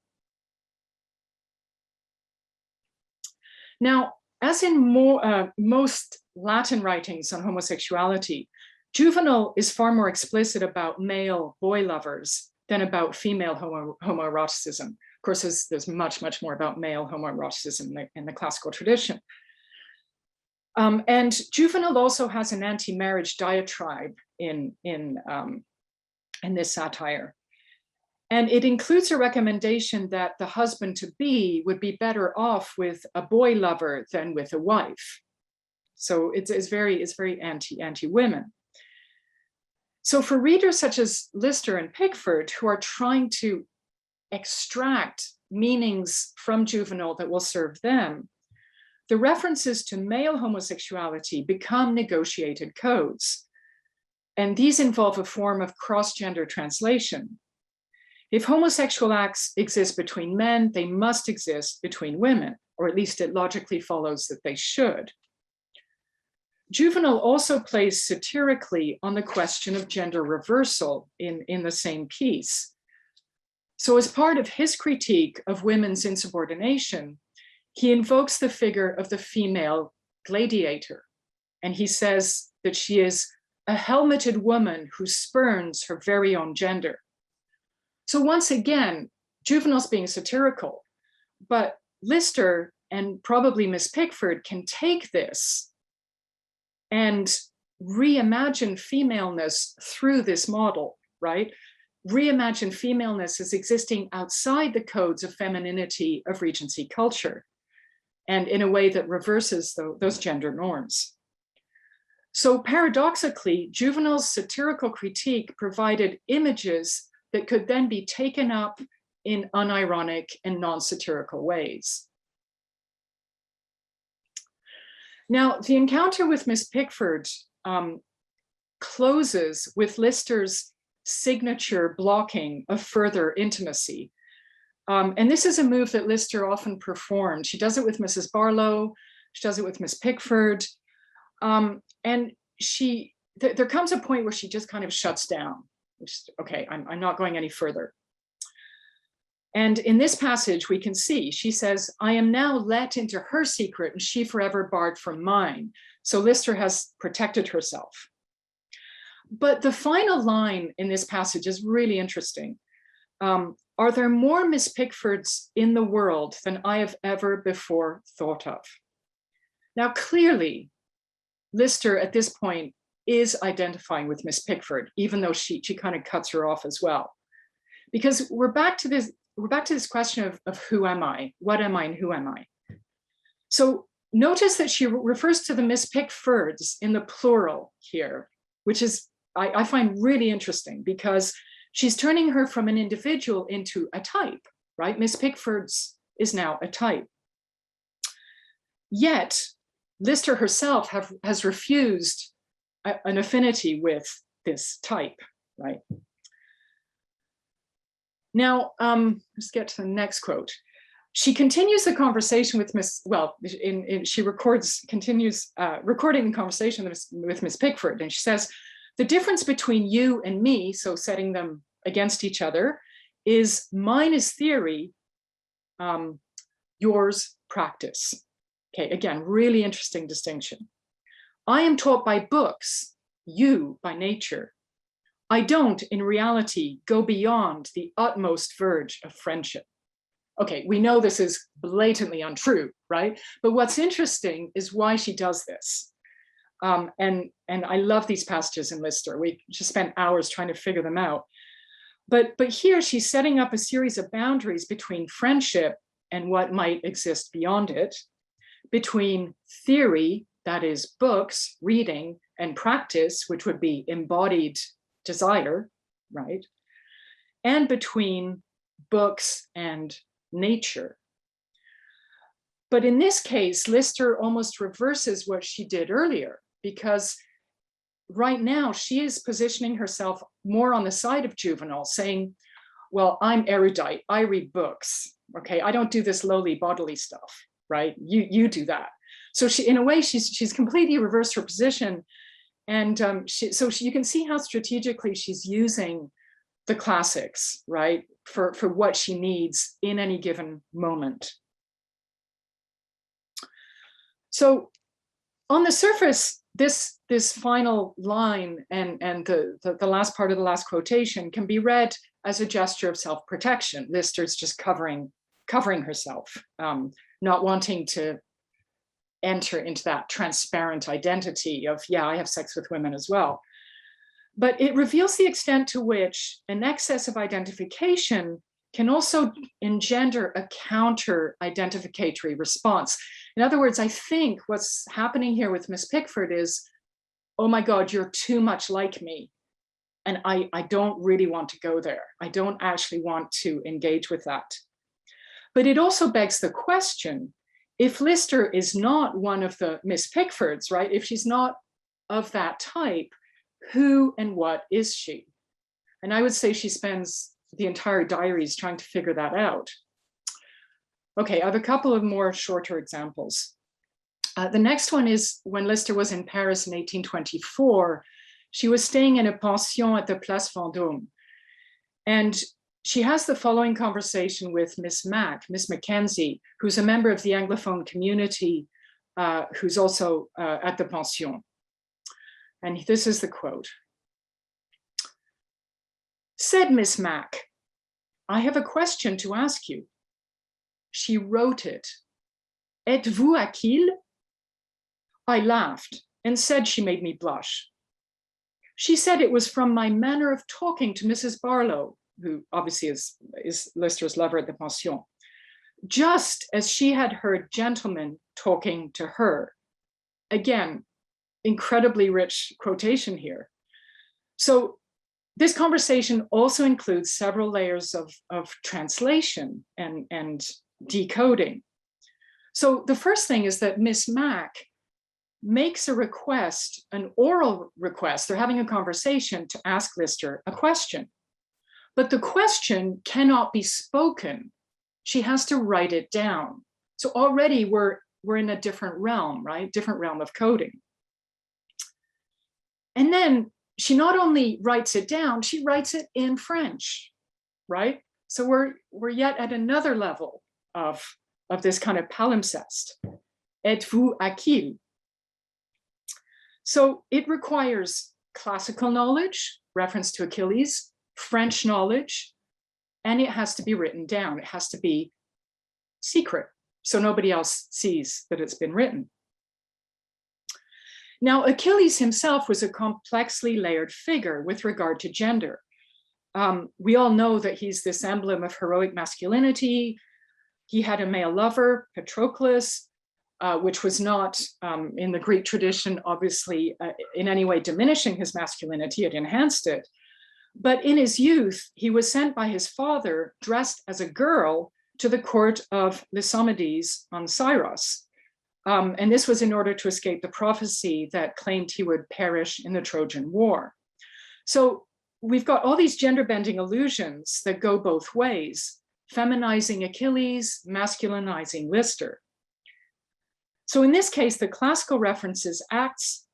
S1: Now, as in most Latin writings on homosexuality, Juvenal is far more explicit about male boy lovers than about female homoeroticism. Of course, there's much, much more about male homoeroticism in the classical tradition. And Juvenal also has an anti-marriage diatribe in this satire. And it includes a recommendation that the husband-to-be would be better off with a boy lover than with a wife. So it's very anti-women. So for readers such as Lister and Pickford, who are trying to extract meanings from Juvenal that will serve them, the references to male homosexuality become negotiated codes. And these involve a form of cross-gender translation. If homosexual acts exist between men, they must exist between women, or at least it logically follows that they should. Juvenal also plays satirically on the question of gender reversal in the same piece. So as part of his critique of women's insubordination, he invokes the figure of the female gladiator, and he says that she is a helmeted woman who spurns her very own gender. So once again, Juvenal's being satirical, but Lister and probably Miss Pickford can take this and reimagine femaleness through this model, right? Reimagine femaleness as existing outside the codes of femininity of Regency culture, and in a way that reverses those gender norms. So paradoxically, Juvenal's satirical critique provided images that could then be taken up in unironic and non-satirical ways. Now, the encounter with Miss Pickford closes with Lister's signature blocking of further intimacy. And this is a move that Lister often performed. She does it with Mrs. Barlow, she does it with Miss Pickford. And there comes a point where she just kind of shuts down. Okay, I'm not going any further. And in this passage, we can see, she says, I am now let into her secret and she forever barred from mine. So Lister has protected herself. But the final line in this passage is really interesting. Are there more Miss Pickfords in the world than I have ever before thought of? Now, clearly, Lister at this point is identifying with Miss Pickford, even though she kind of cuts her off as well. Because we're back to this question of who am I, what am I, and who am I? So notice that she refers to the Miss Pickfords in the plural here, which is, I find really interesting, because she's turning her from an individual into a type, right? Miss Pickford's is now a type. Yet Lister herself has refused an affinity with this type, right? Now, let's get to the next quote. She continues the conversation with she continues recording the conversation with Miss Pickford, and she says, the difference between you and me, so setting them against each other, is mine is theory, yours practice. Okay, again, really interesting distinction. I am taught by books, you by nature. I don't, in reality, go beyond the utmost verge of friendship. Okay, we know this is blatantly untrue, right? But what's interesting is why she does this. And I love these passages in Lister. We just spent hours trying to figure them out. But here she's setting up a series of boundaries between friendship and what might exist beyond it, between theory, that is books, reading, and practice, which would be embodied desire, right? And between books and nature. But in this case, Lister almost reverses what she did earlier, because right now she is positioning herself more on the side of Juvenal, saying, well, I'm erudite, I read books, okay? I don't do this lowly bodily stuff, right? You do that. So she, in a way, she's completely reversed her position. And you can see how strategically she's using the classics, right, for what she needs in any given moment. So on the surface, this final line and the last part of the last quotation can be read as a gesture of self-protection. Lister's just covering herself, not wanting to enter into that transparent identity of, yeah, I have sex with women as well. But it reveals the extent to which an excess of identification can also engender a counter-identificatory response. In other words, I think what's happening here with Miss Pickford is, oh my God, you're too much like me. And I don't really want to go there. I don't actually want to engage with that. But it also begs the question, if Lister is not one of the Miss Pickfords, right? If she's not of that type, who and what is she? And I would say she spends the entire diaries trying to figure that out. Okay, I have a couple of more shorter examples. The next one is when Lister was in Paris in 1824, she was staying in a pension at the Place Vendôme. And she has the following conversation with Miss Mackenzie, who's a member of the Anglophone community, who's also at the pension. And this is the quote. Said Miss Mac, I have a question to ask you. She wrote it. Êtes-vous Aquile? I laughed and said she made me blush. She said it was from my manner of talking to Mrs. Barlow, who obviously is Lister's lover at the pension, just as she had heard gentlemen talking to her. Again, incredibly rich quotation here. So this conversation also includes several layers of translation and decoding. So the first thing is that Miss Mac makes a request, an oral request. They're having a conversation to ask Lister a question. But the question cannot be spoken. She has to write it down. So already we're in a different realm, right? Different realm of coding. And then she not only writes it down, she writes it in French, right? So we're yet at another level of this kind of palimpsest. Êtes-vous Aquile? So it requires classical knowledge, reference to Achilles, French knowledge, and it has to be written down. It has to be secret, so nobody else sees that it's been written. Now, Achilles himself was a complexly layered figure with regard to gender. We all know that he's this emblem of heroic masculinity. He had a male lover, Patroclus, which was not in the Greek tradition, obviously, in any way diminishing his masculinity, it enhanced it. But in his youth, he was sent by his father, dressed as a girl, to the court of Lycomedes on Syros. And this was in order to escape the prophecy that claimed he would perish in the Trojan War. So we've got all these gender bending illusions that go both ways, feminizing Achilles, masculinizing Lister. So in this case, the classical reference acts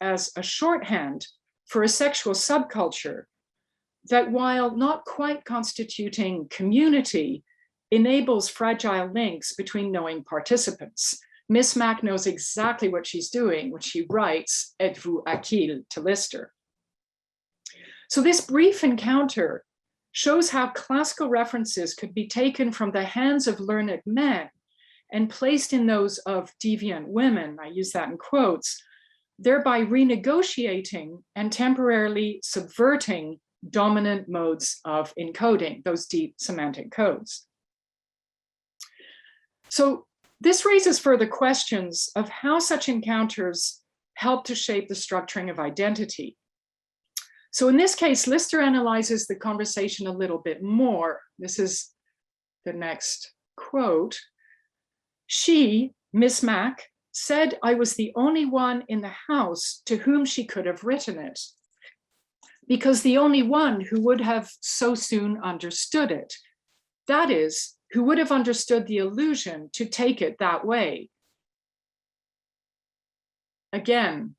S1: as a shorthand for a sexual subculture that, while not quite constituting community, enables fragile links between knowing participants. Miss Mac knows exactly what she's doing when she writes "Êtes-vous Achille" to Lister. So this brief encounter shows how classical references could be taken from the hands of learned men and placed in those of deviant women, I use that in quotes, thereby renegotiating and temporarily subverting dominant modes of encoding, those deep semantic codes. So this raises further questions of how such encounters help to shape the structuring of identity. So in this case, Lister analyzes the conversation a little bit more. This is the next quote. She, Miss Mac, said I was the only one in the house to whom she could have written it, because the only one who would have so soon understood it. That is, who would have understood the allusion to take it that way. Again,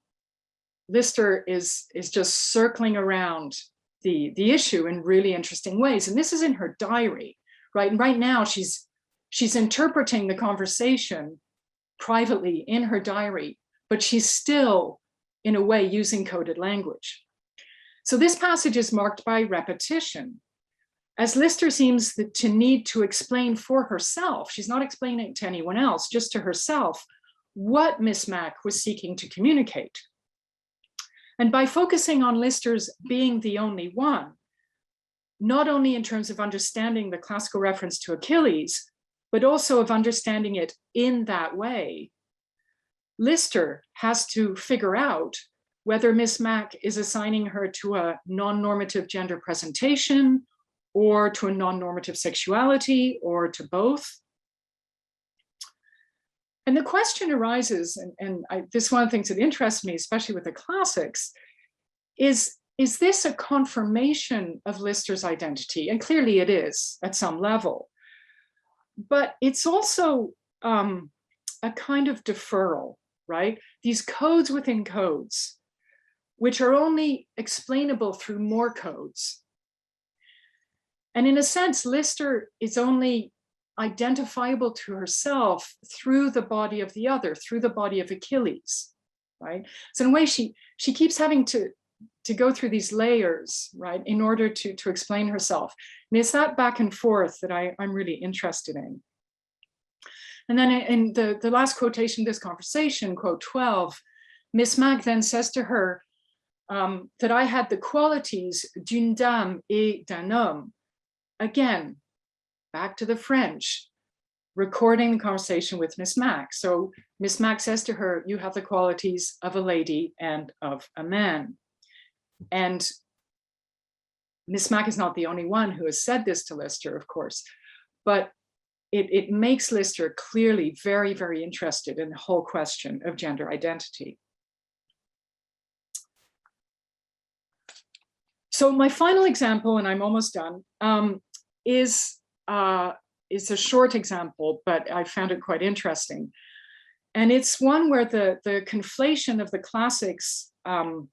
S1: Lister is just circling around the issue in really interesting ways. And this is in her diary, right? And right now she's interpreting the conversation privately in her diary, but she's still, in a way, using coded language. So this passage is marked by repetition, as Lister seems to need to explain for herself. She's not explaining it to anyone else, just to herself, what Miss Mac was seeking to communicate. And by focusing on Lister's being the only one, not only in terms of understanding the classical reference to Achilles, but also of understanding it in that way, Lister has to figure out whether Miss Mac is assigning her to a non-normative gender presentation, or to a non-normative sexuality, or to both. And the question arises, and this is one of the things that interests me, especially with the classics, is this a confirmation of Lister's identity? And clearly it is at some level. But it's also a kind of deferral, right? These codes within codes, which are only explainable through more codes. And in a sense, Lister is only identifiable to herself through the body of the other, through the body of Achilles, right? So in a way, she keeps having to go through these layers, right, in order to explain herself. And it's that back and forth that I'm really interested in. And then in the last quotation of this conversation, quote 12, Miss Mac then says to her that I had the qualities d'une dame et d'un homme. Again, back to the French, recording the conversation with Miss Mac. So Miss Mac says to her, you have the qualities of a lady and of a man. And Miss Mac is not the only one who has said this to Lister, of course, but it makes Lister clearly very, very interested in the whole question of gender identity. So my final example, and I'm almost done, is a short example, but I found it quite interesting. And it's one where the conflation of the classics and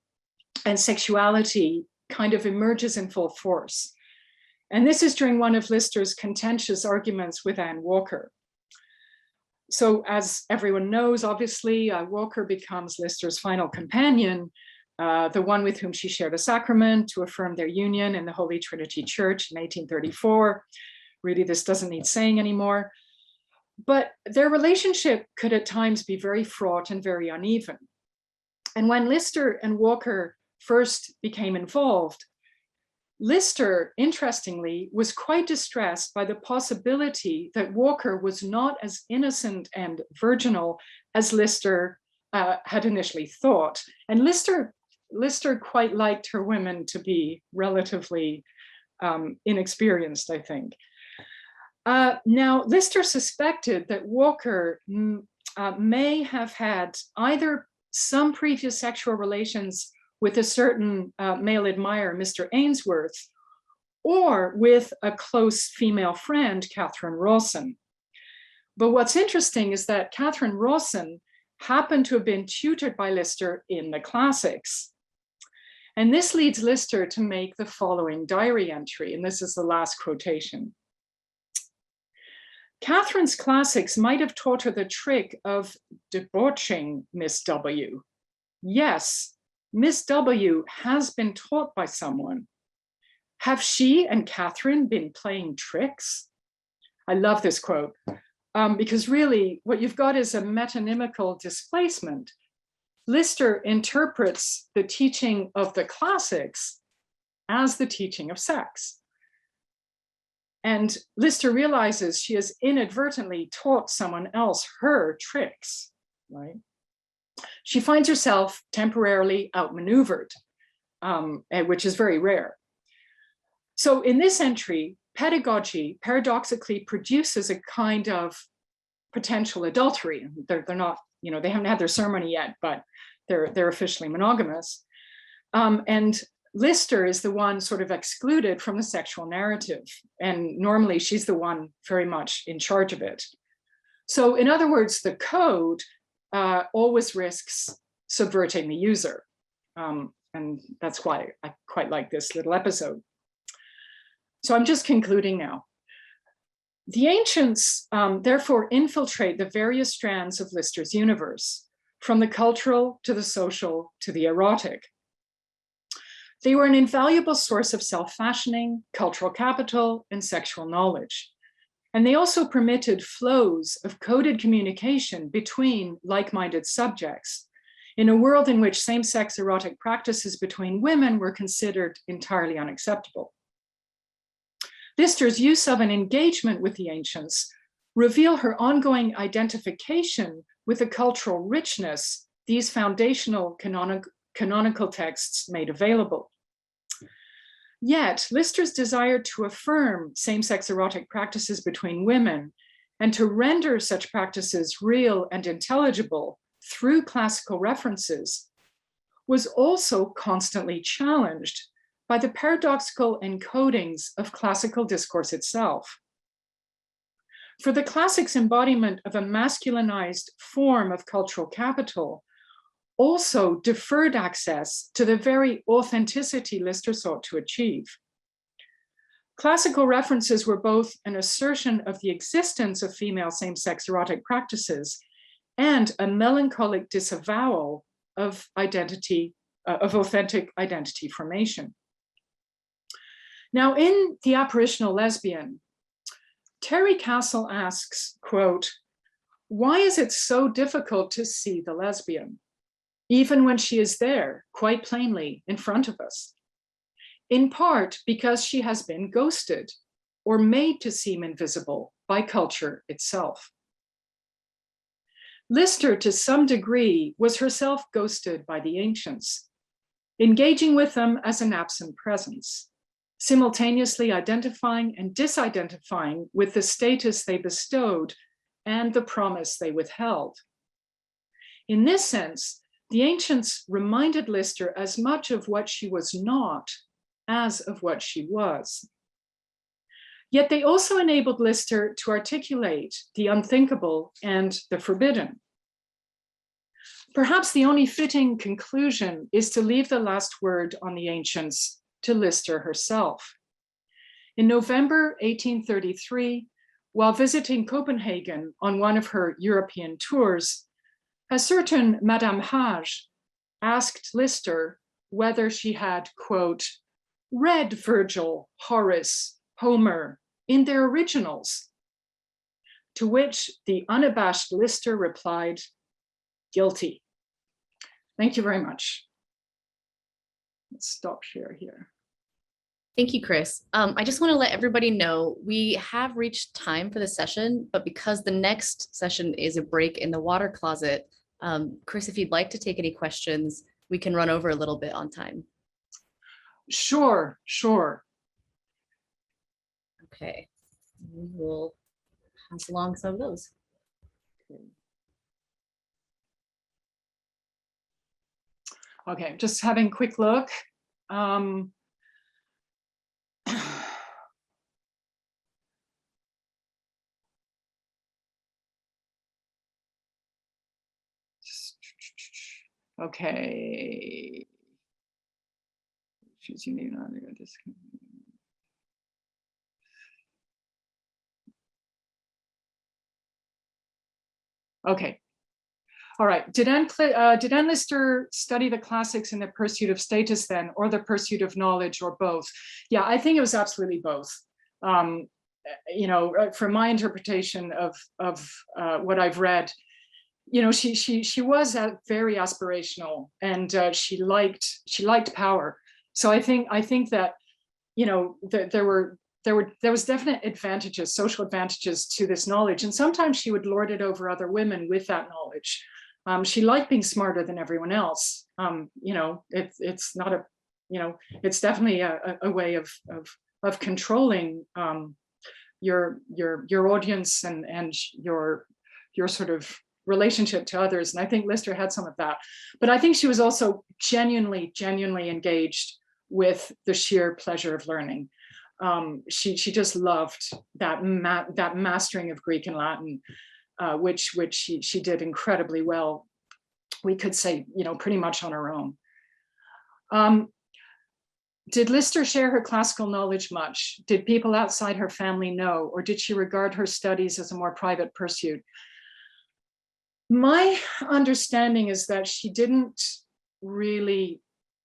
S1: sexuality kind of emerges in full force. And this is during one of Lister's contentious arguments with Anne Walker. So as everyone knows, obviously, Walker becomes Lister's final companion, the one with whom she shared a sacrament to affirm their union in the Holy Trinity Church in 1834. Really, this doesn't need saying anymore. But their relationship could at times be very fraught and very uneven. And when Lister and Walker first became involved, Lister, interestingly, was quite distressed by the possibility that Walker was not as innocent and virginal as Lister had initially thought. And Lister quite liked her women to be relatively inexperienced, I think. Now, Lister suspected that Walker may have had either some previous sexual relations with a certain male admirer, Mr. Ainsworth, or with a close female friend, Catherine Roulston. But what's interesting is that Catherine Roulston happened to have been tutored by Lister in the classics. And this leads Lister to make the following diary entry, and this is the last quotation. Catherine's classics might have taught her the trick of debauching Miss W. Yes, Miss W has been taught by someone. Have she and Catherine been playing tricks? I love this quote. Because really what you've got is a metonymical displacement. Lister interprets the teaching of the classics as the teaching of sex. And Lister realizes she has inadvertently taught someone else her tricks, right? She finds herself temporarily outmaneuvered, which is very rare. So in this entry, pedagogy paradoxically produces a kind of potential adultery. They're not, you know, they haven't had their ceremony yet, but they're officially monogamous. And Lister is the one sort of excluded from the sexual narrative. And normally she's the one very much in charge of it. So in other words, the code always risks subverting the user. And that's why I quite like this little episode. So I'm just concluding now. The ancients therefore infiltrate the various strands of Lister's universe, from the cultural to the social to the erotic. They were an invaluable source of self-fashioning, cultural capital, and sexual knowledge. And they also permitted flows of coded communication between like-minded subjects in a world in which same-sex erotic practices between women were considered entirely unacceptable. Lister's use of an engagement with the ancients reveal her ongoing identification with the cultural richness these foundational canonical texts made available. Yet, Lister's desire to affirm same-sex erotic practices between women and to render such practices real and intelligible through classical references was also constantly challenged by the paradoxical encodings of classical discourse itself. For the classics' embodiment of a masculinized form of cultural capital also deferred access to the very authenticity Lister sought to achieve. Classical references were both an assertion of the existence of female same-sex erotic practices and a melancholic disavowal of identity, of authentic identity formation. Now, in The Apparitional Lesbian, Terry Castle asks, quote, "Why is it so difficult to see the lesbian, even when she is there, quite plainly, in front of us? In part because she has been ghosted or made to seem invisible by culture itself." Lister, to some degree, was herself ghosted by the ancients, engaging with them as an absent presence, simultaneously identifying and disidentifying with the status they bestowed and the promise they withheld. In this sense, the ancients reminded Lister as much of what she was not as of what she was. Yet they also enabled Lister to articulate the unthinkable and the forbidden. Perhaps the only fitting conclusion is to leave the last word on the ancients to Lister herself. In November 1833, while visiting Copenhagen on one of her European tours, a certain Madame Hage asked Lister whether she had, quote, "read Virgil, Horace, Homer in their originals," to which the unabashed Lister replied, "Guilty." Thank you very much. Let's stop share here.
S2: Thank you, Chris. I just want to let everybody know we have reached time for the session, but because the next session is a break in the water closet, Chris, if you'd like to take any questions, we can run over a little bit on time.
S1: Sure, sure.
S2: Okay, we will pass along some of those.
S1: Okay, just having a quick look. Okay. Choose unique. Okay. All right. Did Anne Lister study the classics in the pursuit of status then, or the pursuit of knowledge, or both? Yeah, I think it was absolutely both. You know, from my interpretation of what I've read, you know, she was very aspirational, and she liked power. So I think that, you know, there was definite advantages, social advantages to this knowledge, and sometimes she would lord it over other women with that knowledge. She liked being smarter than everyone else. You know, it's not a, you know, it's definitely a way of controlling your audience and your sort of relationship to others. And I think Lister had some of that, but I think she was also genuinely engaged with the sheer pleasure of learning. She just loved that mastering of Greek and Latin, which she did incredibly well. We could say, you know, pretty much on her own. Did Lister share her classical knowledge much? Did people outside her family know, or did she regard her studies as a more private pursuit? My understanding is that she didn't really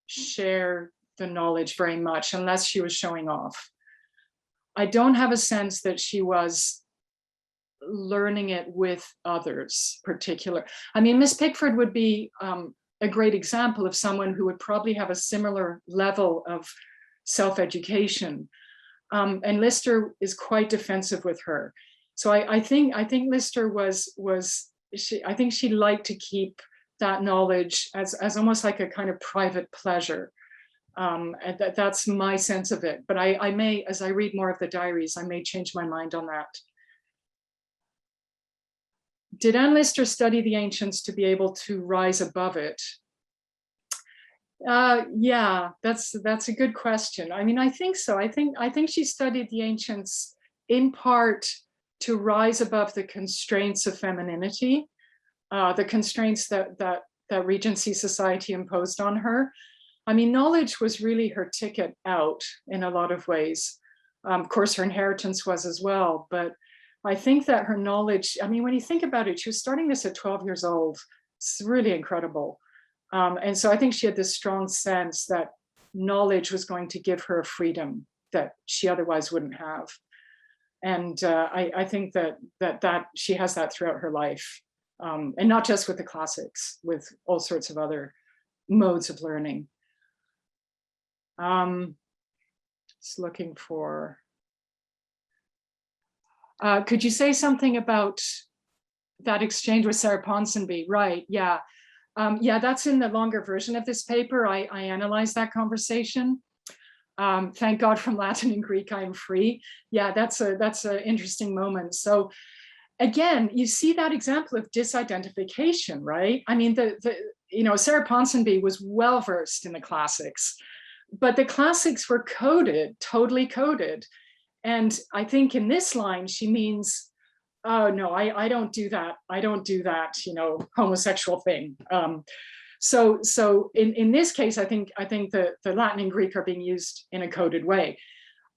S1: share the knowledge very much unless she was showing off. I don't have a sense that she was learning it with others particular. I mean, Miss Pickford would be a great example of someone who would probably have a similar level of self-education. And Lister is quite defensive with her. So I think Lister I think she liked to keep that knowledge as almost like a kind of private pleasure. And that's my sense of it. But I may, as I read more of the diaries, I may change my mind on that. Did Anne Lister study the ancients to be able to rise above it? Yeah, that's a good question. I mean, I think so. I think she studied the ancients in part to rise above the constraints of femininity, the constraints that Regency society imposed on her. I mean, knowledge was really her ticket out in a lot of ways. Of course, her inheritance was as well, but I think that her knowledge, I mean, when you think about it, she was starting this at 12 years old. It's really incredible. And so I think she had this strong sense that knowledge was going to give her a freedom that she otherwise wouldn't have. And I think that she has that throughout her life, and not just with the classics, with all sorts of other modes of learning. Just looking for, could you say something about that exchange with Sarah Ponsonby? Right, yeah. Yeah, that's in the longer version of this paper. I analyzed that conversation. Thank God from Latin and Greek I'm free. Yeah, that's an interesting moment. So again, you see that example of disidentification, right? I mean, you know, Sarah Ponsonby was well versed in the classics, but the classics were coded, totally coded. And I think in this line, she means, oh no, I don't do that. I don't do that, you know, homosexual thing. So in this case, I think the Latin and Greek are being used in a coded way.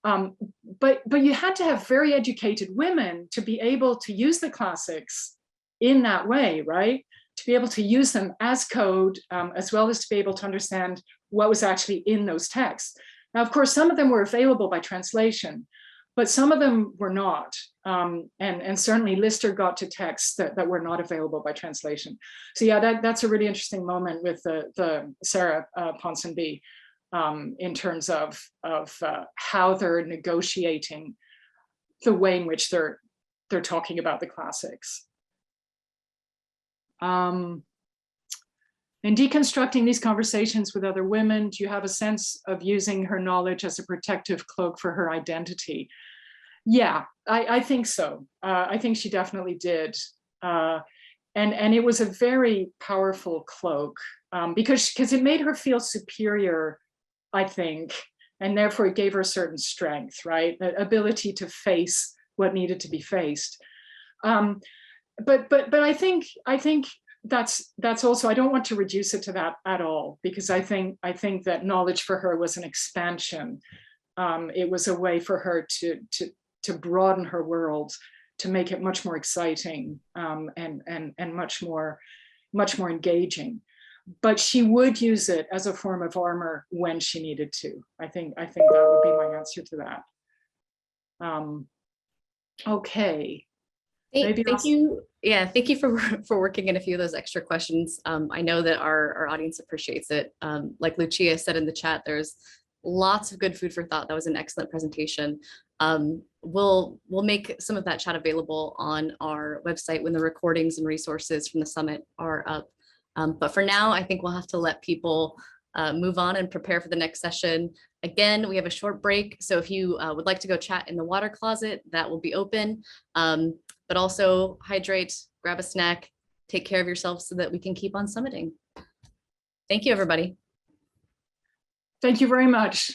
S1: But you had to have very educated women to be able to use the classics in that way, right? To be able to use them as code, as well as to be able to understand what was actually in those texts. Now, of course, some of them were available by translation, but some of them were not. And certainly Lister got to texts that were not available by translation. So yeah, that's a really interesting moment with the Sarah Ponsonby in terms of how they're negotiating the way in which they're talking about the classics. In deconstructing these conversations with other women, do you have a sense of using her knowledge as a protective cloak for her identity? Yeah, I think so. I think she definitely did. And it was a very powerful cloak, because it made her feel superior, I think, and therefore it gave her certain strength, right? The ability to face what needed to be faced. But I think that's also, I don't want to reduce it to that at all, because I think that knowledge for her was an expansion. It was a way for her to broaden her world, to make it much more exciting, and much more engaging. But she would use it as a form of armor when she needed to. I think that would be my answer to that. Okay.
S2: Thank you. Yeah, thank you for working in a few of those extra questions. I know that our audience appreciates it. Like Lucia said in the chat, there's lots of good food for thought. That was an excellent presentation. We'll make some of that chat available on our website when the recordings and resources from the summit are up. But for now, I think we'll have to let people move on and prepare for the next session. Again, we have a short break, so if you would like to go chat in the water closet, that will be open. But also hydrate, grab a snack, take care of yourself so that we can keep on summiting. Thank you, everybody.
S1: Thank you very much.